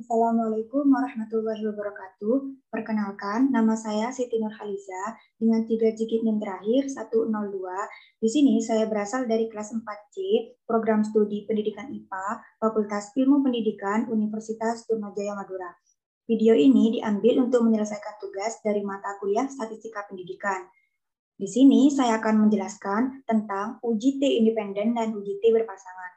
Assalamualaikum warahmatullahi wabarakatuh. Perkenalkan, nama saya Siti Nurhaliza dengan 3 digit NIM terakhir 102. Di sini saya berasal dari kelas 4C, Program Studi Pendidikan IPA, Fakultas Ilmu Pendidikan, Universitas Trijaya Madura. Video ini diambil untuk menyelesaikan tugas dari mata kuliah Statistika Pendidikan. Di sini saya akan menjelaskan tentang uji T independen dan uji T berpasangan.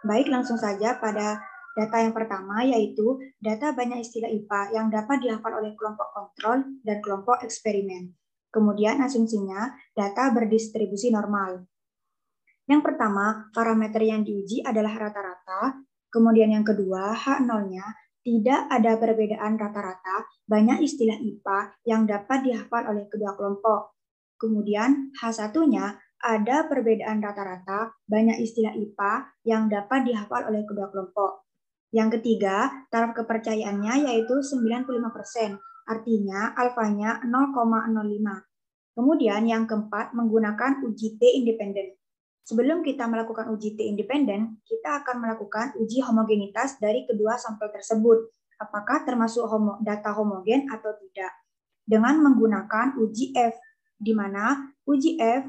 Baik, langsung saja pada data yang pertama, yaitu data banyak istilah IPA yang dapat dihafal oleh kelompok kontrol dan kelompok eksperimen. Kemudian asumsinya, data berdistribusi normal. Yang pertama, parameter yang diuji adalah rata-rata. Kemudian yang kedua, H0-nya tidak ada perbedaan rata-rata, banyak istilah IPA yang dapat dihafal oleh kedua kelompok. Kemudian H1-nya ada perbedaan rata-rata, banyak istilah IPA yang dapat dihafal oleh kedua kelompok. Yang ketiga, taraf kepercayaannya yaitu 95%, artinya alfanya 0,05. Kemudian yang keempat, menggunakan uji T independen. Sebelum kita melakukan uji T independen, kita akan melakukan uji homogenitas dari kedua sampel tersebut. Apakah termasuk data homogen atau tidak? Dengan menggunakan uji F, di mana uji F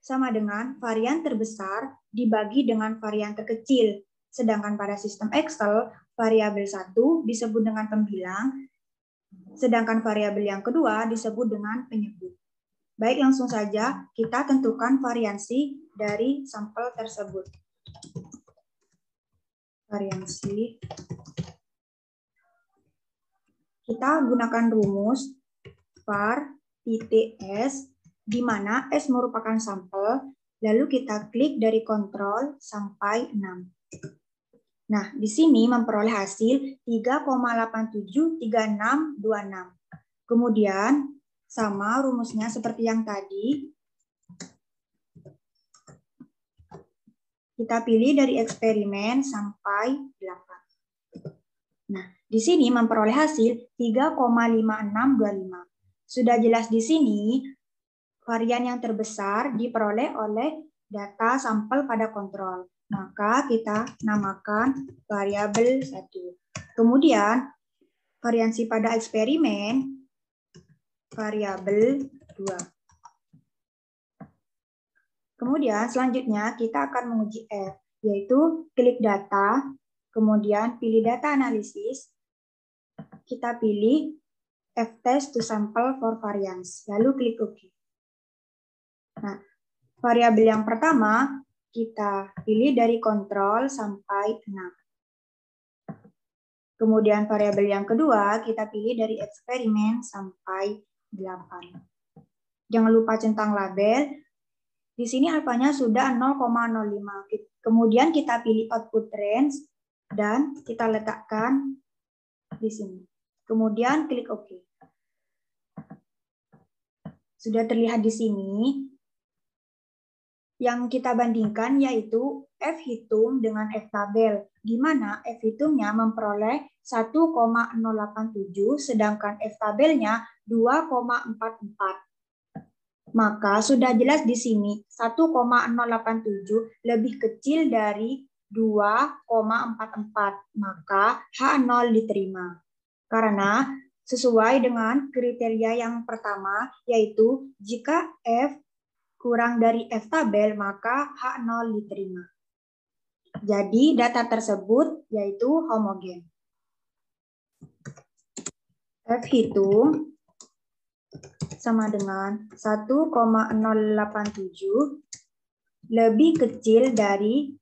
sama dengan varian terbesar dibagi dengan varian terkecil. Sedangkan pada sistem Excel, variabel 1 disebut dengan pembilang, sedangkan variabel yang kedua disebut dengan penyebut. Baik, langsung saja kita tentukan variansi dari sampel tersebut. Variansi. Kita gunakan rumus var titik S, di mana S merupakan sampel, lalu kita klik dari kontrol sampai 6. Nah, di sini memperoleh hasil 3,873626. Kemudian, sama rumusnya seperti yang tadi. Kita pilih dari eksperimen sampai 8. Nah, di sini memperoleh hasil 3,5625. Sudah jelas di sini, varian yang terbesar diperoleh oleh data sampel pada kontrol. Maka kita namakan variabel 1. Kemudian, variansi pada eksperimen, variabel 2. Kemudian selanjutnya kita akan menguji F, yaitu klik data, kemudian pilih data analisis, kita pilih F-test to sample for variance, lalu klik OK. Nah, variabel yang pertama kita pilih dari kontrol sampai 6. Kemudian variabel yang kedua kita pilih dari eksperimen sampai 8. Jangan lupa centang label. Di sini alfanya sudah 0,05. Kemudian kita pilih output range dan kita letakkan di sini. Kemudian klik OK. Sudah terlihat di sini. Yang kita bandingkan yaitu F hitung dengan F tabel, di mana F hitungnya memperoleh 1,087, sedangkan F tabelnya 2,44. Maka sudah jelas di sini 1,087 lebih kecil dari 2,44, maka H0 diterima. Karena sesuai dengan kriteria yang pertama, yaitu jika F kurang dari F tabel, maka H0 diterima. Jadi data tersebut yaitu homogen. F hitung sama dengan 1,087 lebih kecil dari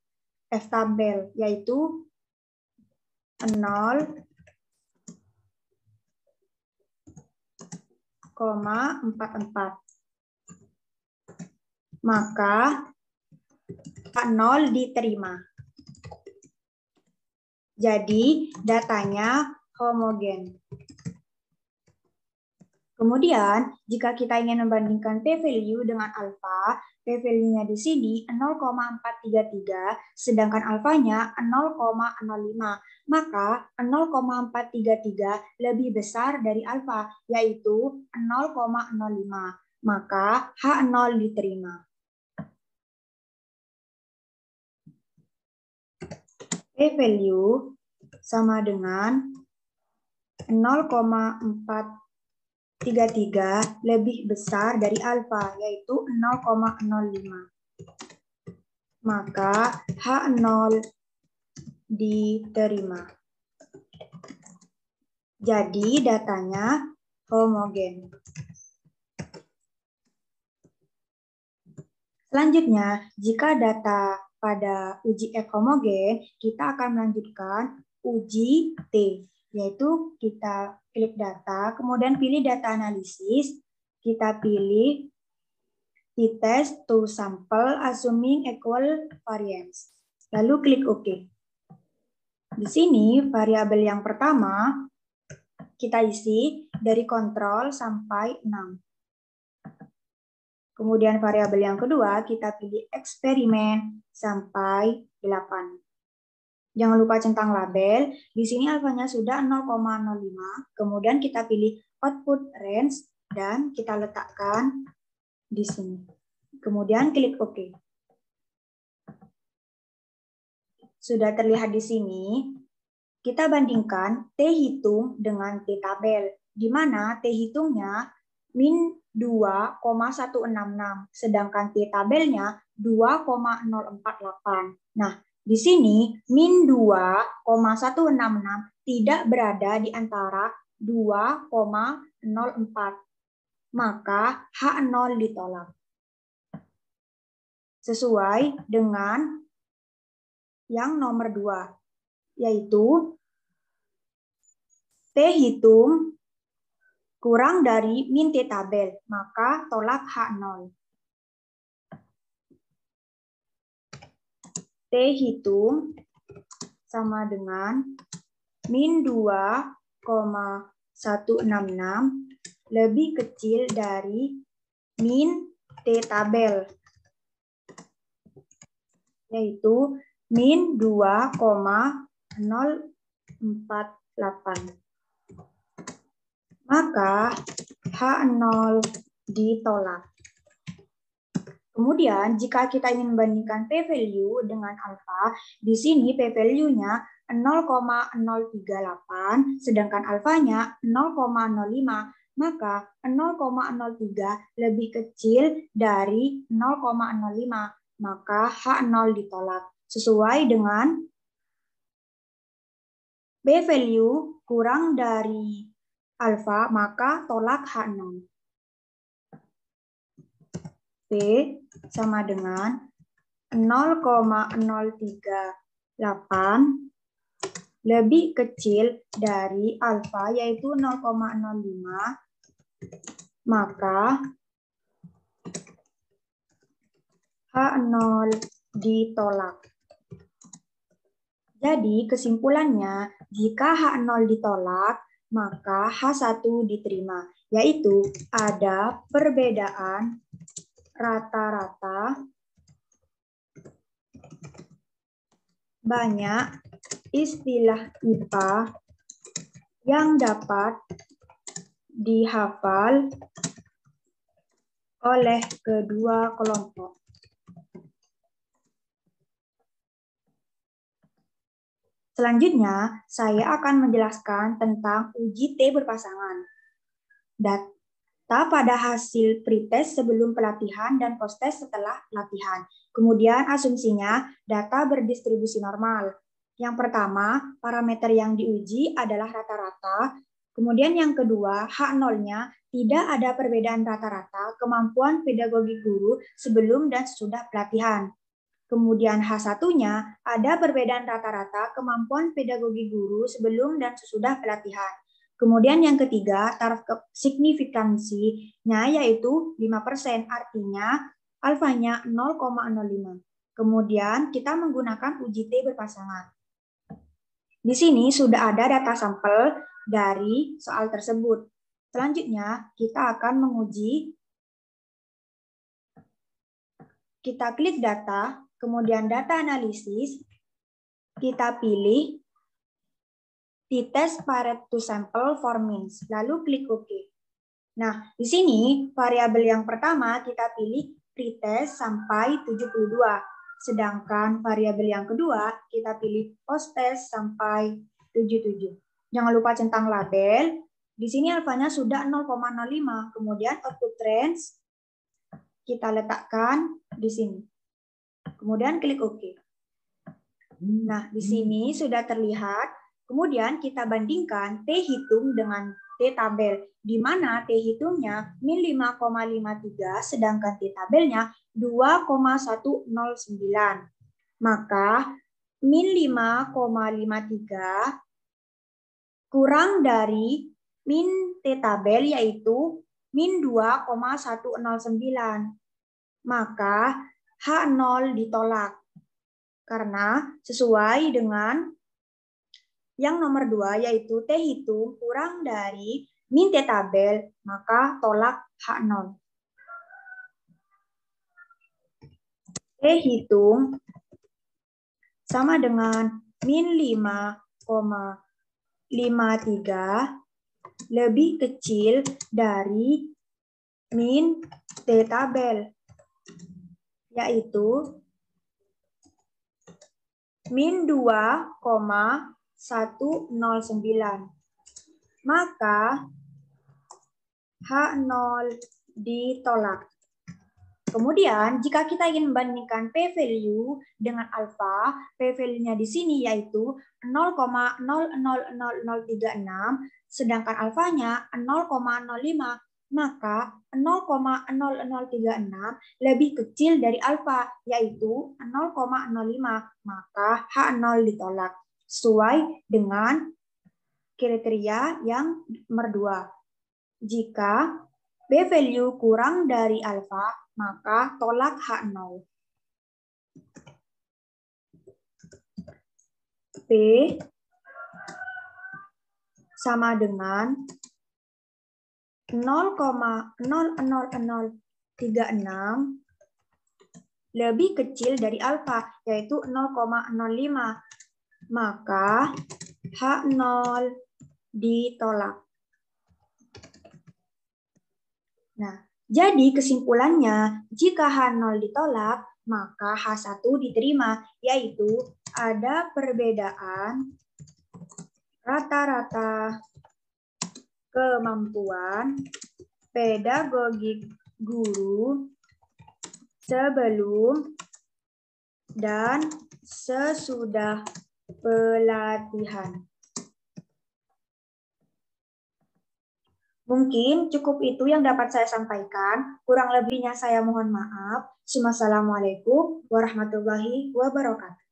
F tabel, yaitu 0,44. Maka H0 diterima. Jadi datanya homogen. Kemudian, jika kita ingin membandingkan p-value dengan alfa, p-value-nya di sini 0,433, sedangkan alfanya 0,05. Maka 0,433 lebih besar dari alfa, yaitu 0,05. Maka H0 diterima. P-value sama dengan 0,433 lebih besar dari alfa, yaitu 0,05. Maka H0 diterima. Jadi datanya homogen. Selanjutnya, jika data pada uji F homogen, kita akan melanjutkan uji T, yaitu kita klik data, kemudian pilih data analisis, kita pilih t-test to sample assuming equal variance. Lalu klik OK. Di sini variabel yang pertama kita isi dari kontrol sampai 6. Kemudian variabel yang kedua kita pilih eksperimen sampai 8. Jangan lupa centang label. Di sini alfanya sudah 0,05. Kemudian kita pilih output range dan kita letakkan di sini. Kemudian klik OK. Sudah terlihat di sini. Kita bandingkan T hitung dengan T tabel, di mana T hitungnya min 2,166, sedangkan T tabelnya 2,048. Nah, di sini min 2,166 tidak berada di antara 2,04, maka H0 ditolak. Sesuai dengan yang nomor 2, yaitu T hitung kurang dari min T tabel, maka tolak H0. T hitung sama dengan min 2,166 lebih kecil dari min T tabel, yaitu min 2,048. Maka H0 ditolak. Kemudian jika kita ingin membandingkan p-value dengan alfa, di sini p-value-nya 0,038, sedangkan alfanya 0,05, maka 0,03 lebih kecil dari 0,05, maka H0 ditolak. Sesuai dengan p-value kurang dari alfa, maka tolak H0. P sama dengan 0,038 lebih kecil dari alfa, yaitu 0,05, maka H0 ditolak. Jadi kesimpulannya, jika H0 ditolak, maka H1 diterima, yaitu ada perbedaan rata-rata banyak istilah IPA yang dapat dihafal oleh kedua kelompok. Selanjutnya, saya akan menjelaskan tentang uji T berpasangan. Data pada hasil pretest sebelum pelatihan dan posttest setelah pelatihan. Kemudian asumsinya data berdistribusi normal. Yang pertama, parameter yang diuji adalah rata-rata. Kemudian yang kedua, H0-nya tidak ada perbedaan rata-rata kemampuan pedagogi guru sebelum dan sesudah pelatihan. Kemudian H1-nya ada perbedaan rata-rata kemampuan pedagogi guru sebelum dan sesudah pelatihan. Kemudian yang ketiga, taraf signifikansinya yaitu 5%, artinya alfanya 0,05. Kemudian kita menggunakan uji T berpasangan. Di sini sudah ada data sampel dari soal tersebut. Selanjutnya kita akan menguji. Kita klik data, kemudian data analisis, kita pilih t-test Pareto sample for means, lalu klik OK. Nah, di sini variabel yang pertama kita pilih pretest sampai 72, sedangkan variabel yang kedua kita pilih posttest sampai 77. Jangan lupa centang label. Di sini alfanya sudah 0,05. Kemudian output range kita letakkan di sini. Kemudian klik OK. Nah, di sini sudah terlihat. Kemudian kita bandingkan T hitung dengan T tabel, di mana T hitungnya min 5,53, sedangkan T tabelnya 2,109. Maka min 5,53 kurang dari min T tabel, yaitu min 2,109. Maka H0 ditolak. Karena sesuai dengan yang nomor 2, yaitu T hitung kurang dari min T tabel, maka tolak H0. T hitung sama dengan min 5,53 lebih kecil dari min T tabel, yaitu min 2,109. Maka H0 ditolak. Kemudian, jika kita ingin membandingkan p-value dengan alfa, p-value-nya di sini yaitu 0,000036, sedangkan alfanya 0,05, maka 0,0036 lebih kecil dari alfa, yaitu 0,05, maka H0 ditolak. Sesuai dengan kriteria yang nomor 2. Jika p-value kurang dari alfa, maka tolak H0. P sama dengan 0,00036 lebih kecil dari alfa, yaitu 0,05. Maka H0 ditolak. Nah, jadi kesimpulannya, jika H0 ditolak, maka H1 diterima, yaitu ada perbedaan rata-rata kemampuan pedagogik guru sebelum dan sesudah pelatihan. Mungkin cukup itu yang dapat saya sampaikan. Kurang lebihnya saya mohon maaf. Wassalamualaikum warahmatullahi wabarakatuh.